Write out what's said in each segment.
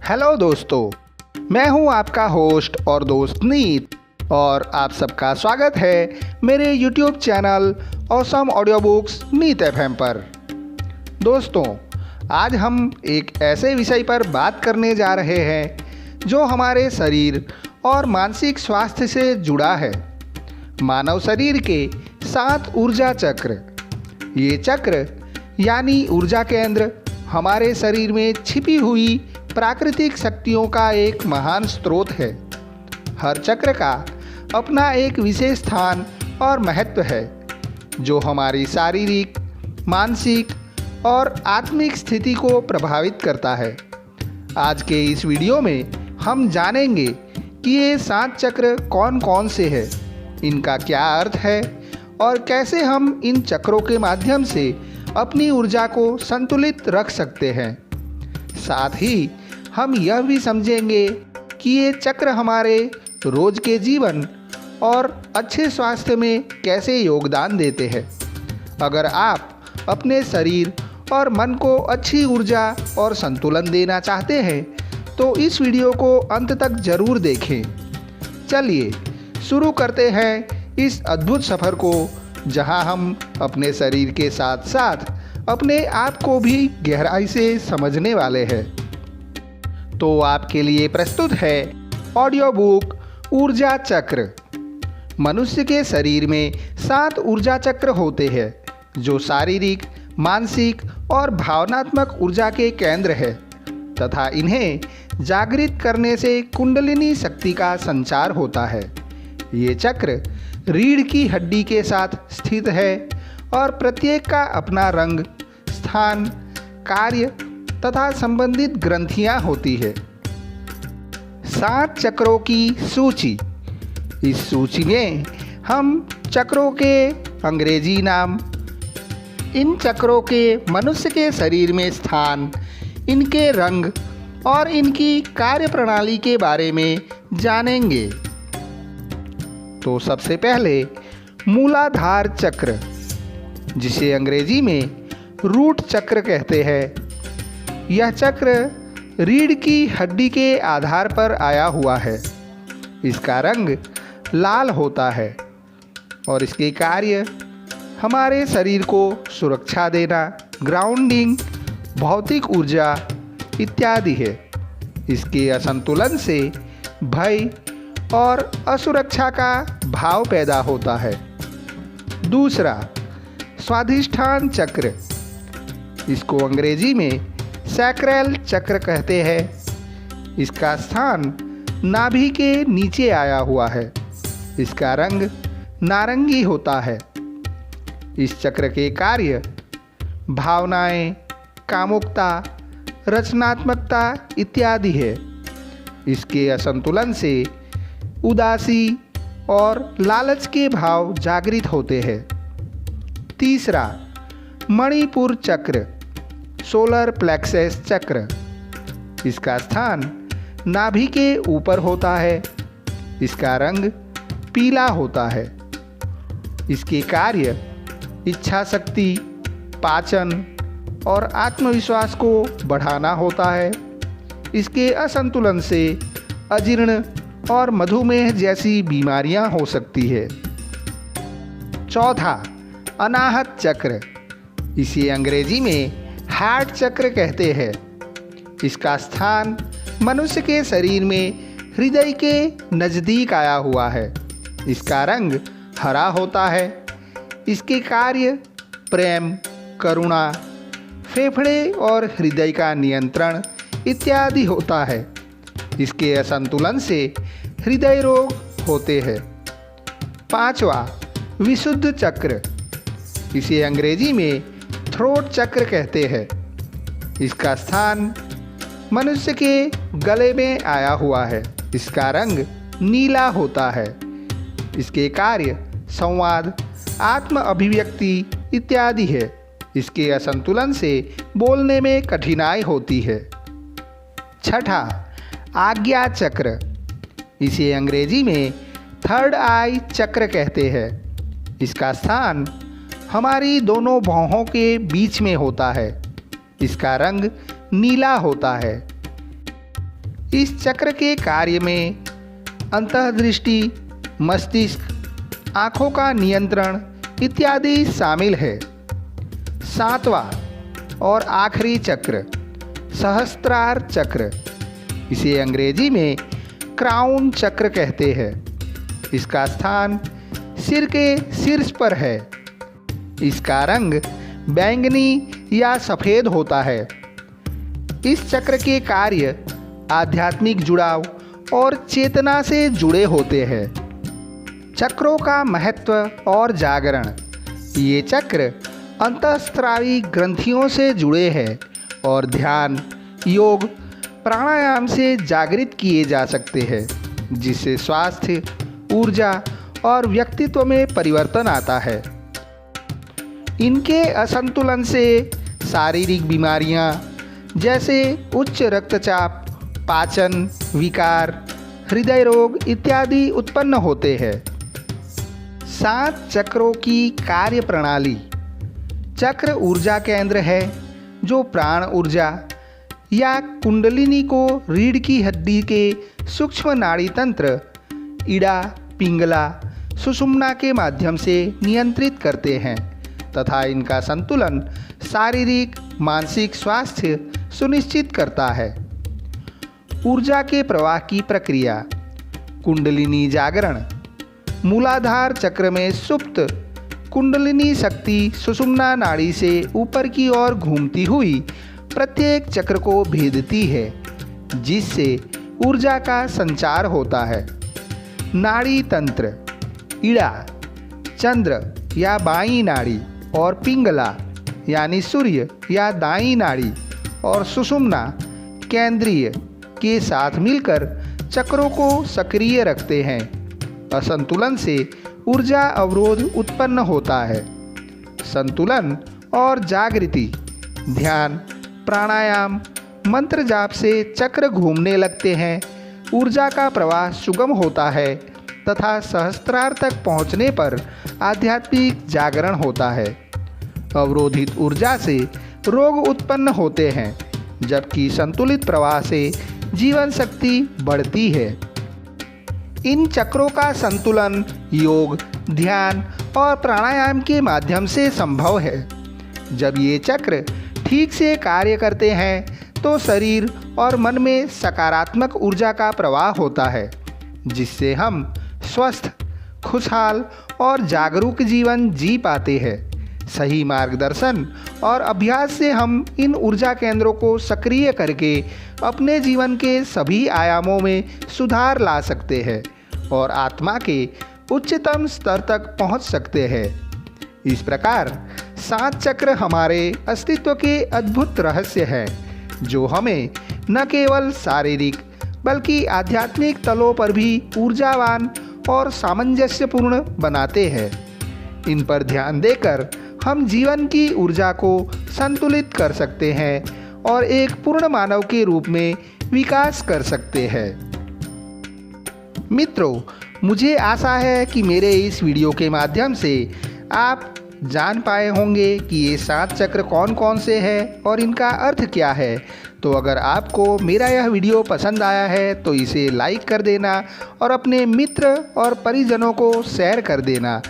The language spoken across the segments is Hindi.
हेलो दोस्तों, मैं हूं आपका होस्ट और दोस्त नीत और आप सबका स्वागत है मेरे YouTube channel awesome audio books नीत FM पर। दोस्तों, आज हम एक ऐसे विषय पर बात करने जा रहे हैं जो हमारे शरीर और मानसिक स्वास्थ्य से जुड़ा है। मानव शरीर के 7 ऊर्जा चक्र। ये चक्र यानी ऊर्जा केंद्र हमारे शरीर में छिपी हुई प्राकृतिक शक्तियों का एक महान स्रोत है। हर चक्र का अपना एक विशेष स्थान और महत्व है जो हमारी शारीरिक, मानसिक और आत्मिक स्थिति को प्रभावित करता है। आज के इस वीडियो में हम जानेंगे कि ये 7 चक्र कौन कौन से हैं, इनका क्या अर्थ है और कैसे हम इन चक्रों के माध्यम से अपनी ऊर्जा को संतुलित रख सकते हैं। साथ ही हम यह भी समझेंगे कि ये चक्र हमारे रोज के जीवन और अच्छे स्वास्थ्य में कैसे योगदान देते हैं। अगर आप अपने शरीर और मन को अच्छी ऊर्जा और संतुलन देना चाहते हैं तो इस वीडियो को अंत तक ज़रूर देखें। चलिए शुरू करते हैं इस अद्भुत सफ़र को, जहां हम अपने शरीर के साथ साथ अपने आप को भी गहराई से समझने वाले हैं। तो आपके लिए प्रस्तुत है ऑडियो बुक ऊर्जा चक्र। मनुष्य के शरीर में 7 ऊर्जा चक्र होते हैं जो शारीरिक, मानसिक और भावनात्मक ऊर्जा के केंद्र है तथा इन्हें जागृत करने से कुंडलिनी शक्ति का संचार होता है। ये चक्र रीढ़ की हड्डी के साथ स्थित है और प्रत्येक का अपना रंग, स्थान, कार्य तथा संबंधित ग्रंथियां होती है। 7 चक्रों की सूची। इस सूची में हम चक्रों के अंग्रेजी नाम, इन चक्रों के मनुष्य के शरीर में स्थान, इनके रंग और इनकी कार्यप्रणाली के बारे में जानेंगे। तो सबसे पहले मूलाधार चक्र, जिसे अंग्रेजी में रूट चक्र कहते हैं। यह चक्र रीढ़ की हड्डी के आधार पर आया हुआ है। इसका रंग लाल होता है और इसके कार्य हमारे शरीर को सुरक्षा देना, ग्राउंडिंग, भौतिक ऊर्जा इत्यादि है। इसके असंतुलन से भय और असुरक्षा का भाव पैदा होता है। दूसरा, स्वाधिष्ठान चक्र, इसको अंग्रेजी में सैक्रल चक्र कहते हैं। इसका स्थान नाभि के नीचे आया हुआ है। इसका रंग नारंगी होता है। इस चक्र के कार्य भावनाएं, कामुकता, रचनात्मकता इत्यादि है। इसके असंतुलन से उदासी और लालच के भाव जागृत होते हैं। तीसरा, मणिपुर चक्र, सोलर प्लेक्सस चक्र। इसका स्थान नाभि के ऊपर होता है। इसका रंग पीला होता है। इसके कार्य इच्छा शक्ति, पाचन और आत्मविश्वास को बढ़ाना होता है। इसके असंतुलन से अजीर्ण और मधुमेह जैसी बीमारियां हो सकती है। चौथा, अनाहत चक्र, इसे अंग्रेजी में हार्ट चक्र कहते हैं। इसका स्थान मनुष्य के शरीर में हृदय के नज़दीक आया हुआ है। इसका रंग हरा होता है। इसके कार्य प्रेम, करुणा, फेफड़े और हृदय का नियंत्रण इत्यादि होता है। इसके असंतुलन से हृदय रोग होते हैं। पांचवा, विशुद्ध चक्र, इसे अंग्रेजी में थ्रोट चक्र कहते हैं। इसका स्थान मनुष्य के गले में आया हुआ है। इसका रंग नीला होता है। इसके कार्य संवाद, आत्म अभिव्यक्ति इत्यादि है। इसके असंतुलन से बोलने में कठिनाई होती है। छठा, आज्ञा चक्र, इसे अंग्रेजी में थर्ड आई चक्र कहते हैं। इसका स्थान हमारी दोनों भौहों के बीच में होता है। इसका रंग नीला होता है। इस चक्र के कार्य में अंतर्दृष्टि, मस्तिष्क, आँखों का नियंत्रण इत्यादि शामिल है। 7वां और आखिरी चक्र सहस्त्रार चक्र, इसे अंग्रेजी में क्राउन चक्र कहते हैं। इसका स्थान सिर के शीर्ष पर है। इसका रंग बैंगनी या सफ़ेद होता है। इस चक्र के कार्य आध्यात्मिक जुड़ाव और चेतना से जुड़े होते हैं। चक्रों का महत्व और जागरण। ये चक्र अंतःस्रावी ग्रंथियों से जुड़े हैं और ध्यान, योग, प्राणायाम से जागृत किए जा सकते हैं, जिससे स्वास्थ्य, ऊर्जा और व्यक्तित्व में परिवर्तन आता है। इनके असंतुलन से शारीरिक बीमारियां जैसे उच्च रक्तचाप, पाचन विकार, हृदय रोग इत्यादि उत्पन्न होते हैं। 7 चक्रों की कार्य प्रणाली। चक्र ऊर्जा केंद्र है जो प्राण ऊर्जा या कुंडलिनी को रीढ़ की हड्डी के सूक्ष्म नाड़ी तंत्र इड़ा, पिंगला, सुषुम्ना के माध्यम से नियंत्रित करते हैं तथा इनका संतुलन शारीरिक, मानसिक स्वास्थ्य सुनिश्चित करता है। ऊर्जा के प्रवाह की प्रक्रिया। कुंडलिनी जागरण। मूलाधार चक्र में सुप्त कुंडलिनी शक्ति सुषुम्ना नाड़ी से ऊपर की ओर घूमती हुई प्रत्येक चक्र को भेदती है, जिससे ऊर्जा का संचार होता है। नाड़ी तंत्र। इड़ा, चंद्र या बाईं नाड़ी और पिंगला यानी सूर्य या दाईं नाड़ी और सुषुम्ना केंद्रीय के साथ मिलकर चक्रों को सक्रिय रखते हैं। असंतुलन से ऊर्जा अवरोध उत्पन्न होता है। संतुलन और जागृति। ध्यान, प्राणायाम, मंत्र जाप से चक्र घूमने लगते हैं, ऊर्जा का प्रवाह सुगम होता है तथा सहस्त्रार तक पहुंचने पर आध्यात्मिक जागरण होता है। अवरोधित ऊर्जा से रोग उत्पन्न होते हैं, जबकि संतुलित प्रवाह से जीवन शक्ति बढ़ती है। इन चक्रों का संतुलन योग, ध्यान और प्राणायाम के माध्यम से संभव है। जब ये चक्र ठीक से कार्य करते हैं तो शरीर और मन में सकारात्मक ऊर्जा का प्रवाह होता है, जिससे हम स्वस्थ, खुशहाल और जागरूक जीवन जी पाते हैं। सही मार्गदर्शन और अभ्यास से हम इन ऊर्जा केंद्रों को सक्रिय करके अपने जीवन के सभी आयामों में सुधार ला सकते हैं और आत्मा के उच्चतम स्तर तक पहुंच सकते हैं। इस प्रकार 7 चक्र हमारे अस्तित्व के अद्भुत रहस्य हैं, जो हमें न केवल शारीरिक बल्कि आध्यात्मिक तलों पर भी ऊर्जावान और सामंजस्यपूर्ण बनाते हैं। इन पर ध्यान देकर हम जीवन की ऊर्जा को संतुलित कर सकते हैं और एक पूर्ण मानव के रूप में विकास कर सकते हैं। मित्रों, मुझे आशा है कि मेरे इस वीडियो के माध्यम से आप जान पाए होंगे कि ये 7 चक्र कौन कौन से हैं और इनका अर्थ क्या है। तो अगर आपको मेरा यह वीडियो पसंद आया है तो इसे लाइक कर देना और अपने मित्र और परिजनों को शेयर कर देना।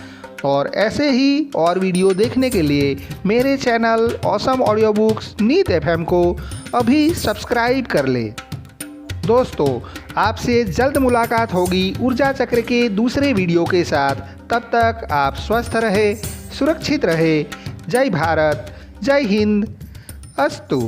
और ऐसे ही और वीडियो देखने के लिए मेरे चैनल ऑसम ऑडियो बुक्स नीत एफएम को अभी सब्सक्राइब कर ले। दोस्तों, आपसे जल्द मुलाकात होगी ऊर्जा चक्र के दूसरे वीडियो के साथ। तब तक आप स्वस्थ रहे, सुरक्षित रहे। जय भारत, जय हिंद, अस्तु।